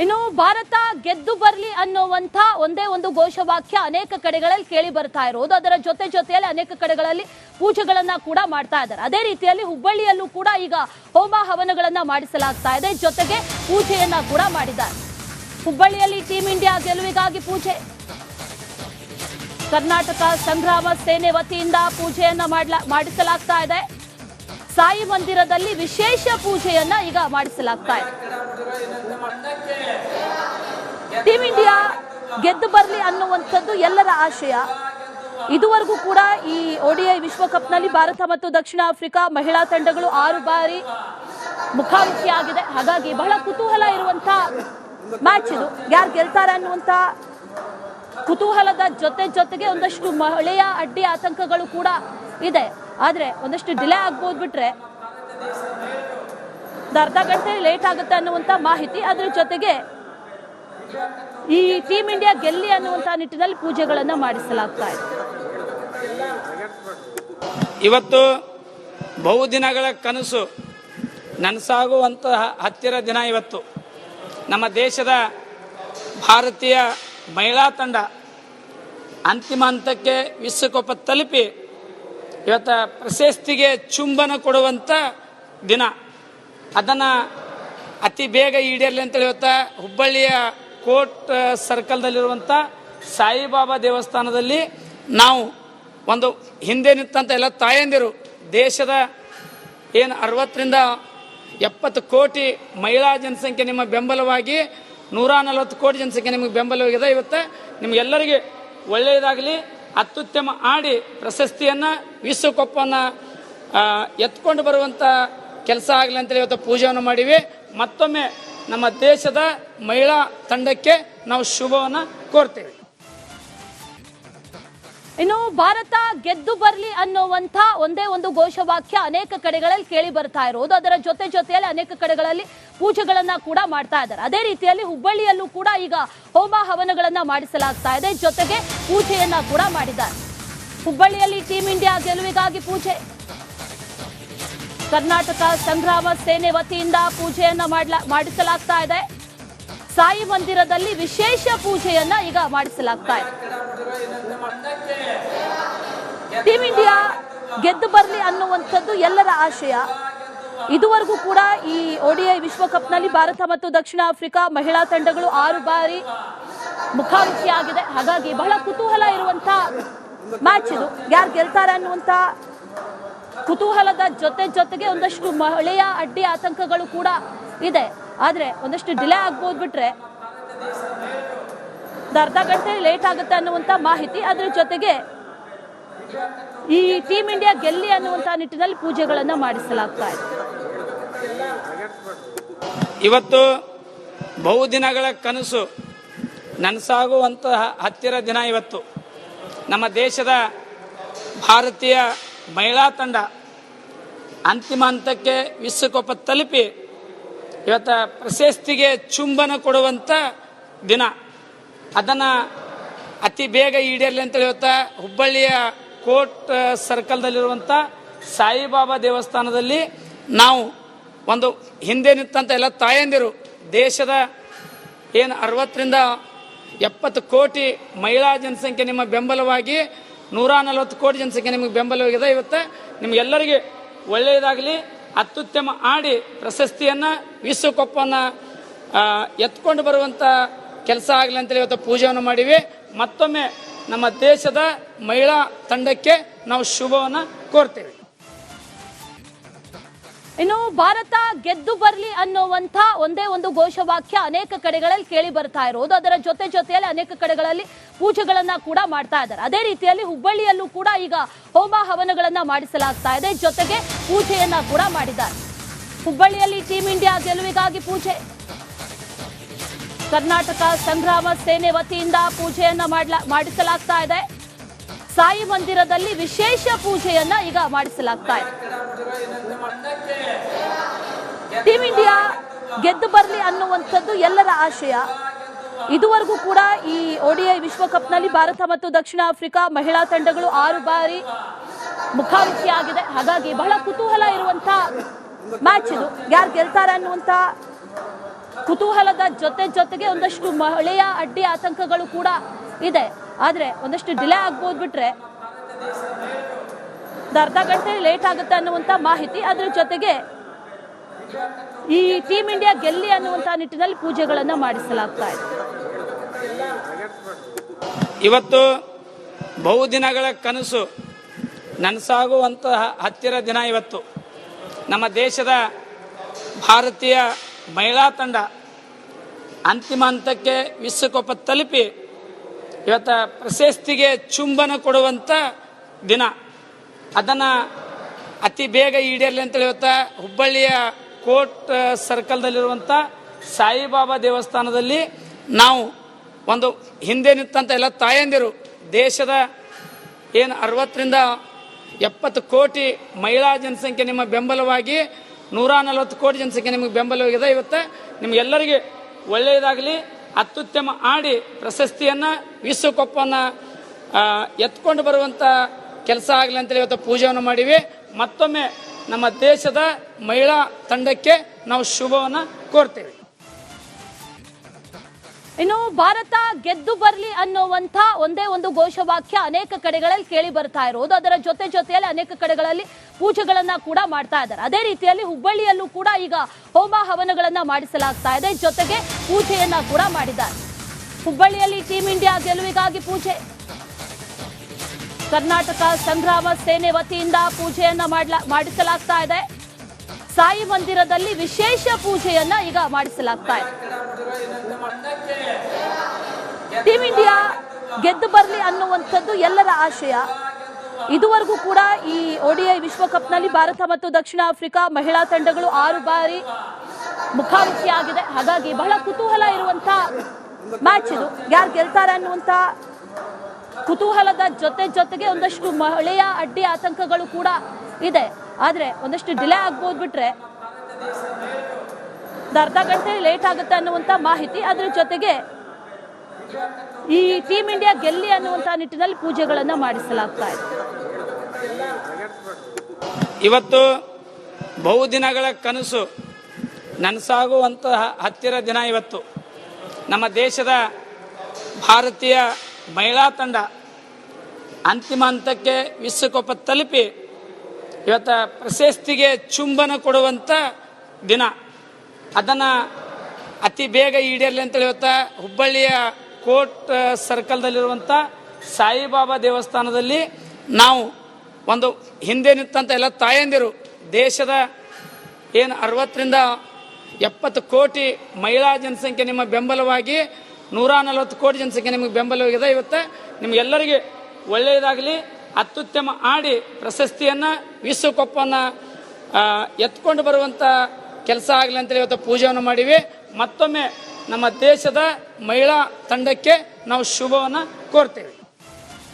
ಇನ್ನು ಭಾರತ ಗೆದ್ದು ಬರ್ಲಿ ಅನ್ನುವಂತ ಒಂದೇ ಒಂದು ಘೋಷವಾಕ್ಯ ಅನೇಕ ಕಡೆಗಳಲ್ಲಿ ಕೇಳಿ ಬರ್ತಾ ಇರೋದು. ಅದರ ಜೊತೆಯಲ್ಲಿ ಅನೇಕ ಕಡೆಗಳಲ್ಲಿ ಪೂಜೆಗಳನ್ನ ಕೂಡ ಮಾಡ್ತಾ ಇದ್ದಾರೆ. ಅದೇ ರೀತಿಯಲ್ಲಿ ಹುಬ್ಬಳ್ಳಿಯಲ್ಲೂ ಕೂಡ ಈಗ ಹೋಮ ಹವನಗಳನ್ನ ಮಾಡಿಸಲಾಗ್ತಾ ಇದೆ, ಜೊತೆಗೆ ಪೂಜೆಯನ್ನ ಕೂಡ ಮಾಡಿದ್ದಾರೆ. ಹುಬ್ಬಳ್ಳಿಯಲ್ಲಿ ಟೀಮ್ ಇಂಡಿಯಾ ಗೆಲುವಿಗಾಗಿ ಪೂಜೆ, ಕರ್ನಾಟಕ ಸಂಗ್ರಾಮ ಸೇನೆ ವತಿಯಿಂದ ಪೂಜೆಯನ್ನ ಮಾಡಿಸಲಾಗ್ತಾ ಇದೆ. ಸಾಯಿ ಮಂದಿರದಲ್ಲಿ ವಿಶೇಷ ಪೂಜೆಯನ್ನ ಈಗ ಮಾಡಿಸಲಾಗ್ತಾ ಇದೆ. ಟೀಮ್ ಇಂಡಿಯಾ ಗೆದ್ದು ಬರ್ಲಿ ಅನ್ನುವಂಥದ್ದು ಎಲ್ಲರ ಆಶಯ. ಇದುವರೆಗೂ ಕೂಡ ಈ ODI ವಿಶ್ವಕಪ್ನಲ್ಲಿ ಭಾರತ ಮತ್ತು ದಕ್ಷಿಣ ಆಫ್ರಿಕಾ ಮಹಿಳಾ ತಂಡಗಳು 6 ಬಾರಿ ಮುಖಾಮುಖಿಯಾಗಿದೆ. ಹಾಗಾಗಿ ಬಹಳ ಕುತೂಹಲ ಇರುವಂತ ಮ್ಯಾಚ್ ಇದು. ಯಾರು ಗೆಲ್ತಾರೆ ಅನ್ನುವಂತ ಕುತೂಹಲದ ಜೊತೆಗೆ ಒಂದಷ್ಟು ಮಳೆಯ ಅಡ್ಡಿ ಆತಂಕಗಳು ಕೂಡ ಇದೆ. ಆದ್ರೆ ಒಂದಷ್ಟು ಡಿಲೇ ಆಗ್ಬೋದು ಬಿಟ್ರೆ ಅರ್ಧ ಗಂಟೆ ಲೇಟ್ ಆಗುತ್ತೆ ಅನ್ನುವಂತ ಮಾಹಿತಿ. ಅದ್ರ ಜೊತೆಗೆ ಈ ಟೀಮ್ ಇಂಡಿಯಾ ಗೆಲ್ಲಿ ಅನ್ನುವಂತ ನಿಟ್ಟಿನಲ್ಲಿ ಪೂಜೆಗಳನ್ನ ಮಾಡಿಸಲಾಗ್ತಾ ಇದೆ. ಇವತ್ತು ಬಹುದಿನಗಳ ಕನಸು ನನಸಾಗುವಂತಹ ಹತ್ತಿರ ದಿನ. ಇವತ್ತು ನಮ್ಮ ದೇಶದ ಭಾರತೀಯ ಮಹಿಳಾ ತಂಡ ಅಂತಿಮ ಹಂತಕ್ಕೆ ವಿಶ್ವಕಪ್ ತಲುಪಿ ಇವತ್ತು ಪ್ರಶಸ್ತಿಗೆ ಚುಂಬನ ಕೊಡುವಂಥ ದಿನ. ಅದನ್ನು ಅತಿ ಬೇಗ ಈಡೇರಲಿ ಅಂತೇಳಿ ಇವತ್ತು ಹುಬ್ಬಳ್ಳಿಯ ಕೋರ್ಟ್ ಸರ್ಕಲ್ದಲ್ಲಿರುವಂಥ ಸಾಯಿಬಾಬಾ ದೇವಸ್ಥಾನದಲ್ಲಿ ನಾವು ಒಂದು ಹಿಂದೆ ನಿಂತಂಥ ಎಲ್ಲ ತಾಯಂದಿರು, ದೇಶದ ಏನು 60ರಿಂದ 70 ಕೋಟಿ ಮಹಿಳಾ ಜನಸಂಖ್ಯೆ ನಿಮ್ಮ ಬೆಂಬಲವಾಗಿ 140 ಕೋಟಿ ಜನಸಂಖ್ಯೆ ನಿಮಗೆ ಬೆಂಬಲವಾಗಿದೆ. ಇವತ್ತು ನಿಮಗೆಲ್ಲರಿಗೆ ಒಳ್ಳೆಯದಾಗಲಿ, ಅತ್ಯುತ್ತಮ ಆಡಿ ಪ್ರಶಸ್ತಿಯನ್ನು ವಿಶ್ವಕಪ್ಪನ್ನು ಎತ್ಕೊಂಡು ಬರುವಂಥ ಕೆಲಸ ಆಗಲಿ ಅಂತೇಳಿ ಇವತ್ತು ಪೂಜೆಯನ್ನು ಮಾಡಿವಿ. ಮತ್ತೊಮ್ಮೆ ನಮ್ಮ ದೇಶದ ಮಹಿಳಾ ತಂಡಕ್ಕೆ ನಾವು ಶುಭವನ್ನು ಕೋರ್ತೇವೆ. ಇನ್ನು ಭಾರತ ಗೆದ್ದು ಬರ್ಲಿ ಅನ್ನುವಂತ ಒಂದೇ ಒಂದು ಘೋಷವಾಕ್ಯ ಅನೇಕ ಕಡೆಗಳಲ್ಲಿ ಕೇಳಿ ಬರ್ತಾ ಇರೋದು. ಅದರ ಜೊತೆಯಲ್ಲಿ ಅನೇಕ ಕಡೆಗಳಲ್ಲಿ ಪೂಜೆಗಳನ್ನ ಕೂಡ ಮಾಡ್ತಾ ಇದ್ದಾರೆ. ಅದೇ ರೀತಿಯಲ್ಲಿ ಹುಬ್ಬಳ್ಳಿಯಲ್ಲೂ ಕೂಡ ಈಗ ಹೋಮ ಹವನಗಳನ್ನ ಮಾಡಿಸಲಾಗ್ತಾ ಇದೆ, ಜೊತೆಗೆ ಪೂಜೆಯನ್ನ ಕೂಡ ಮಾಡಿದ್ದಾರೆ. ಹುಬ್ಬಳ್ಳಿಯಲ್ಲಿ ಟೀಮ್ ಇಂಡಿಯಾ ಗೆಲುವಿಗಾಗಿ ಪೂಜೆ, ಕರ್ನಾಟಕ ಸಂಗ್ರಾಮ ಸೇನೆ ವತಿಯಿಂದ ಪೂಜೆಯನ್ನ ಮಾಡಿಸಲಾಗ್ತಾ ಇದೆ. ಸಾಯಿ ಮಂದಿರದಲ್ಲಿ ವಿಶೇಷ ಪೂಜೆಯನ್ನ ಈಗ ಮಾಡಿಸಲಾಗ್ತಾ ಇದೆ. ಟೀಮ್ ಇಂಡಿಯಾ ಗೆದ್ದು ಬರ್ಲಿ ಅನ್ನುವಂಥದ್ದು ಎಲ್ಲರ ಆಶಯ. ಇದುವರೆಗೂ ಕೂಡ ಈ ODI ವಿಶ್ವಕಪ್ನಲ್ಲಿ ಭಾರತ ಮತ್ತು ದಕ್ಷಿಣ ಆಫ್ರಿಕಾ ಮಹಿಳಾ ತಂಡಗಳು 6 ಬಾರಿ ಮುಖಾಮುಖಿಯಾಗಿದೆ. ಹಾಗಾಗಿ ಬಹಳ ಕುತೂಹಲ ಇರುವಂತ ಮ್ಯಾಚ್ ಇದು. ಯಾರು ಗೆಲ್ತಾರೆ ಅನ್ನುವಂತ ಕುತೂಹಲದ ಜೊತೆಗೆ ಒಂದಷ್ಟು ಮಳೆಯ ಅಡ್ಡಿ ಆತಂಕಗಳು ಕೂಡ ಇದೆ. ಆದ್ರೆ ಒಂದಷ್ಟು ಡಿಲೇ ಆಗ್ಬೋದು ಬಿಟ್ರೆ ಅರ್ಧ ಗಂಟೆ ಲೇಟ್ ಆಗುತ್ತೆ ಅನ್ನುವಂತ ಮಾಹಿತಿ. ಅದ್ರ ಜೊತೆಗೆ ಈ ಟೀಮ್ ಇಂಡಿಯಾ ಗೆಲ್ಲಿ ಅನ್ನುವಂತ ನಿಟ್ಟಿನಲ್ಲಿ ಪೂಜೆಗಳನ್ನ ಮಾಡಿಸಲಾಗ್ತಾ ಇದೆ. ಇವತ್ತು ಬಹುದಿನಗಳ ಕನಸು ನನಸಾಗುವಂತಹ ಹತ್ತಿರ ದಿನ. ಇವತ್ತು ನಮ್ಮ ದೇಶದ ಭಾರತೀಯ ಮಹಿಳಾ ತಂಡ ಅಂತಿಮ ಹಂತಕ್ಕೆ ವಿಶ್ವಕಪ್ ತಲುಪಿ ಇವತ್ತು ಪ್ರಶಸ್ತಿಗೆ ಚುಂಬನ ಕೊಡುವಂಥ ದಿನ. ಅದನ್ನು ಅತಿ ಬೇಗ ಈಡೇರಲಿ ಅಂತೇಳಿ ಇವತ್ತು ಹುಬ್ಬಳ್ಳಿಯ ಕೋರ್ಟ್ ಸರ್ಕಲ್ದಲ್ಲಿರುವಂಥ ಸಾಯಿಬಾಬಾ ದೇವಸ್ಥಾನದಲ್ಲಿ ನಾವು ಒಂದು ಹಿಂದೆ ನಿಂತಂಥ ಎಲ್ಲ ತಾಯಂದಿರು, ದೇಶದ ಏನು 60ರಿಂದ 70 ಕೋಟಿ ಮಹಿಳಾ ಜನಸಂಖ್ಯೆ ನಿಮ್ಮ ಬೆಂಬಲವಾಗಿ 140 ಕೋಟಿ ಜನಸಂಖ್ಯೆ ನಿಮಗೆ ಬೆಂಬಲವಾಗಿದೆ. ಇವತ್ತು ನಿಮಗೆಲ್ಲರಿಗೆ ಒಳ್ಳೆಯದಾಗಲಿ, ಅತ್ಯುತ್ತಮ ಆಡಿ ಪ್ರಶಸ್ತಿಯನ್ನು ವಿಶ್ವಕಪ್ಪನ್ನು ಎತ್ಕೊಂಡು ಬರುವಂಥ ಕೆಲಸ ಆಗಲಿ ಅಂತೇಳಿ ಇವತ್ತು ಪೂಜೆಯನ್ನು ಮಾಡಿವಿ. ಮತ್ತೊಮ್ಮೆ ನಮ್ಮ ದೇಶದ ಮಹಿಳಾ ತಂಡಕ್ಕೆ ನಾವು ಶುಭವನ್ನು ಕೋರ್ತೇವೆ. ಇನ್ನು ಭಾರತ ಗೆದ್ದು ಬರ್ಲಿ ಅನ್ನುವಂತ ಒಂದೇ ಒಂದು ಘೋಷವಾಕ್ಯ ಅನೇಕ ಕಡೆಗಳಲ್ಲಿ ಕೇಳಿ ಬರ್ತಾ ಇರೋದು. ಅದರ ಜೊತೆಯಲ್ಲಿ ಅನೇಕ ಕಡೆಗಳಲ್ಲಿ ಪೂಜೆಗಳನ್ನ ಕೂಡ ಮಾಡ್ತಾ ಇದ್ದಾರೆ. ಅದೇ ರೀತಿಯಲ್ಲಿ ಹುಬ್ಬಳ್ಳಿಯಲ್ಲೂ ಕೂಡ ಈಗ ಹೋಮ ಹವನಗಳನ್ನ ಮಾಡಿಸಲಾಗ್ತಾ ಇದೆ, ಜೊತೆಗೆ ಪೂಜೆಯನ್ನ ಕೂಡ ಮಾಡಿದ್ದಾರೆ. ಹುಬ್ಬಳ್ಳಿಯಲ್ಲಿ ಟೀಮ್ ಇಂಡಿಯಾ ಗೆಲುವಿಗಾಗಿ ಪೂಜೆ, ಕರ್ನಾಟಕ ಸಂಗ್ರಾಮ ಸೇನೆ ವತಿಯಿಂದ ಪೂಜೆಯನ್ನ ಮಾಡಿಸಲಾಗ್ತಾ ಇದೆ. ಸಾಯಿ ಮಂದಿರದಲ್ಲಿ ವಿಶೇಷ ಪೂಜೆಯನ್ನ ಈಗ ಮಾಡಿಸಲಾಗ್ತಾ ಇದೆ. ಟೀಮ್ ಇಂಡಿಯಾ ಗೆದ್ದು ಬರ್ಲಿ ಅನ್ನುವಂಥದ್ದು ಎಲ್ಲರ ಆಶಯ. ಇದುವರೆಗೂ ಕೂಡ ಈ ODI ವಿಶ್ವಕಪ್ನಲ್ಲಿ ಭಾರತ ಮತ್ತು ದಕ್ಷಿಣ ಆಫ್ರಿಕಾ ಮಹಿಳಾ ತಂಡಗಳು 6 ಬಾರಿ ಮುಖಾಮುಖಿಯಾಗಿದೆ. ಹಾಗಾಗಿ ಬಹಳ ಕುತೂಹಲ ಇರುವಂತ ಮ್ಯಾಚ್ ಇದು. ಯಾರು ಗೆಲ್ತಾರೆ ಅನ್ನುವಂತ ಕುತೂಹಲದ ಜೊತೆಗೆ ಒಂದಷ್ಟು ಮಳೆಯ ಅಡ್ಡಿ ಆತಂಕಗಳು ಕೂಡ ಇದೆ. ಆದರೆ ಒಂದಷ್ಟು ಡಿಲೇ ಆಗ್ಬೋದು ಬಿಟ್ರೆ ಅರ್ಧ ಗಂಟೆ ಲೇಟ್ ಆಗುತ್ತೆ ಅನ್ನುವಂಥ ಮಾಹಿತಿ. ಅದರ ಜೊತೆಗೆ ಈ ಟೀಮ್ ಇಂಡಿಯಾ ಗೆಲ್ಲಿ ಅನ್ನುವಂಥ ನಿಟ್ಟಿನಲ್ಲಿ ಪೂಜೆಗಳನ್ನು ಮಾಡಿಸಲಾಗ್ತಾ ಇದೆ. ಇವತ್ತು ಬಹುದಿನಗಳ ಕನಸು ನನಸಾಗುವಂತಹ ಹತ್ತಿರ ದಿನ ಇವತ್ತು. ನಮ್ಮ ದೇಶದ ಭಾರತೀಯ ಮಹಿಳಾ ತಂಡ ಅಂತಿಮ ಹಂತಕ್ಕೆ ವಿಶ್ವಕಪ್ ತಲುಪಿ ಇವತ್ತು ಪ್ರಶಸ್ತಿಗೆ ಚುಂಬನ ಕೊಡುವಂಥ ದಿನ. ಅದನ್ನು ಅತಿ ಬೇಗ ಈಡೇರಲಿ ಅಂತೇಳಿ ಇವತ್ತು ಹುಬ್ಬಳ್ಳಿಯ ಕೋರ್ಟ್ ಸರ್ಕಲ್ದಲ್ಲಿರುವಂಥ ಸಾಯಿಬಾಬಾ ದೇವಸ್ಥಾನದಲ್ಲಿ ನಾವು ಒಂದು ಹಿಂದೆ ನಿಂತಂಥ ಎಲ್ಲ ತಾಯಂದಿರು, ದೇಶದ ಏನು 60ರಿಂದ 70 ಕೋಟಿ ಮಹಿಳಾ ಜನಸಂಖ್ಯೆ ನಿಮ್ಮ ಬೆಂಬಲವಾಗಿ 140 ಕೋಟಿ ಜನಸಂಖ್ಯೆ ನಿಮಗೆ ಬೆಂಬಲವಾಗಿದೆ. ಇವತ್ತು ನಿಮಗೆಲ್ಲರಿಗೆ ಒಳ್ಳೆಯದಾಗಲಿ, ಅತ್ಯುತ್ತಮ ಆಡಿ ಪ್ರಶಸ್ತಿಯನ್ನು ವಿಶ್ವಕಪ್ಪನ್ನು ಎತ್ಕೊಂಡು ಬರುವಂಥ ಕೆಲಸ ಆಗಲಿ ಅಂತೇಳಿ ಇವತ್ತು ಪೂಜೆಯನ್ನು ಮಾಡಿವಿ. ಮತ್ತೊಮ್ಮೆ ನಮ್ಮ ದೇಶದ ಮಹಿಳಾ ತಂಡಕ್ಕೆ ನಾವು ಶುಭವನ್ನು ಕೋರ್ತೇವೆ. ಇನ್ನು ಭಾರತ ಗೆದ್ದು ಬರಲಿ ಅನ್ನುವಂಥ ಒಂದೇ ಒಂದು ಘೋಷವಾಕ್ಯ ಅನೇಕ ಕಡೆಗಳಲ್ಲಿ ಕೇಳಿ ಬರ್ತಾ ಇರೋದು. ಅದರ ಜೊತೆಯಲ್ಲಿ ಅನೇಕ ಕಡೆಗಳಲ್ಲಿ ಪೂಜೆಗಳನ್ನ ಕೂಡ ಮಾಡ್ತಾ ಇದ್ದಾರೆ. ಅದೇ ರೀತಿಯಲ್ಲಿ ಹುಬ್ಬಳ್ಳಿಯಲ್ಲೂ ಕೂಡ ಈಗ ಹೋಮ ಹವನಗಳನ್ನ ಮಾಡಿಸಲಾಗ್ತಾ ಇದೆ, ಜೊತೆಗೆ ಪೂಜೆಯನ್ನ ಕೂಡ ಮಾಡಿದ್ದಾರೆ. ಹುಬ್ಬಳ್ಳಿಯಲ್ಲಿ ಟೀಮ್ ಇಂಡಿಯಾ ಗೆಲುವಿಗಾಗಿ ಪೂಜೆ, ಕರ್ನಾಟಕ ಸಂಗ್ರಾಮ ಸೇನೆ ವತಿಯಿಂದ ಪೂಜೆಯನ್ನ ಮಾಡಿಸಲಾಗ್ತಾ ಇದೆ. ಸಾಯಿ ಮಂದಿರದಲ್ಲಿ ವಿಶೇಷ ಪೂಜೆಯನ್ನ ಈಗ ಮಾಡಿಸಲಾಗ್ತಾ ಇದೆ. ಟೀಮ್ ಇಂಡಿಯಾ ಗೆದ್ದು ಬರಲಿ ಅನ್ನುವಂಥದ್ದು ಎಲ್ಲರ ಆಶಯ. ಇದುವರೆಗೂ ಕೂಡ ಈ ODI ವಿಶ್ವಕಪ್ನಲ್ಲಿ ಭಾರತ ಮತ್ತು ದಕ್ಷಿಣ ಆಫ್ರಿಕಾ ಮಹಿಳಾ ತಂಡಗಳು 6 ಬಾರಿ ಮುಖಾಮುಖಿಯಾಗಿದೆ. ಹಾಗಾಗಿ ಬಹಳ ಕುತೂಹಲ ಇರುವಂತ ಮ್ಯಾಚ್ ಇದು. ಯಾರು ಗೆಲ್ತಾರೆ ಅನ್ನುವಂಥ ಕುತೂಹಲದ ಜೊತೆಗೆ ಒಂದಷ್ಟು ಮಳೆಯ ಅಡ್ಡಿ ಆತಂಕಗಳು ಕೂಡ ಇದೆ. ಆದರೆ ಒಂದಷ್ಟು ಡಿಲೇ ಆಗ್ಬೋದು ಬಿಟ್ರೆ ಅರ್ಧ ಗಂಟೆ ಲೇಟ್ ಆಗುತ್ತೆ ಅನ್ನುವಂಥ ಮಾಹಿತಿ. ಅದರ ಜೊತೆಗೆ ಈ ಟೀಮ್ ಇಂಡಿಯಾ ಗೆಲ್ಲಿ ಅನ್ನುವಂಥ ನಿಟ್ಟಿನಲ್ಲಿ ಪೂಜೆಗಳನ್ನು ಮಾಡಿಸಲಾಗ್ತಾ ಇದೆ. ಇವತ್ತು ಬಹುದಿನಗಳ ಕನಸು ನನಸಾಗುವಂತಹ ಹತ್ತಿರ ದಿನ ಇವತ್ತು. ನಮ್ಮ ದೇಶದ ಭಾರತೀಯ ಮಹಿಳಾ ತಂಡ ಅಂತಿಮ ಹಂತಕ್ಕೆ ವಿಶ್ವಕಪ್ ತಲುಪಿ ಇವತ್ತು ಪ್ರಶಸ್ತಿಗೆ ಚುಂಬನ ಕೊಡುವಂಥ ದಿನ. ಅದನ್ನು ಅತಿ ಬೇಗ ಈಡೇರಲಿ ಅಂತೇಳಿ ಇವತ್ತು ಹುಬ್ಬಳ್ಳಿಯ ಕೋರ್ಟ್ ಸರ್ಕಲ್ದಲ್ಲಿರುವಂಥ ಸಾಯಿಬಾಬಾ ದೇವಸ್ಥಾನದಲ್ಲಿ ನಾವು ಒಂದು ಹಿಂದೆ ನಿಂತಂಥ ಎಲ್ಲ ತಾಯಂದಿರು, ದೇಶದ ಏನು 60ರಿಂದ 70 ಕೋಟಿ ಮಹಿಳಾ ಜನಸಂಖ್ಯೆ ನಿಮ್ಮ ಬೆಂಬಲವಾಗಿ 140 ಕೋಟಿ ಜನಸಂಖ್ಯೆ ನಿಮಗೆ ಬೆಂಬಲವಾಗಿದೆ. ಇವತ್ತು ನಿಮಗೆಲ್ಲರಿಗೆ ಒಳ್ಳೆಯದಾಗಲಿ, ಅತ್ಯುತ್ತಮ ಆಡಿ ಪ್ರಶಸ್ತಿಯನ್ನು ವಿಶ್ವಕಪ್ಪನ್ನು ಎತ್ಕೊಂಡು ಬರುವಂಥ ಕೆಲಸ ಆಗಲಿ ಅಂತೇಳಿ ಇವತ್ತು ಪೂಜೆಯನ್ನು ಮಾಡಿವಿ. ಮತ್ತೊಮ್ಮೆ ನಮ್ಮ ದೇಶದ ಮಹಿಳಾ ತಂಡಕ್ಕೆ ನಾವು ಶುಭವನ್ನು ಕೋರ್ತೇವೆ.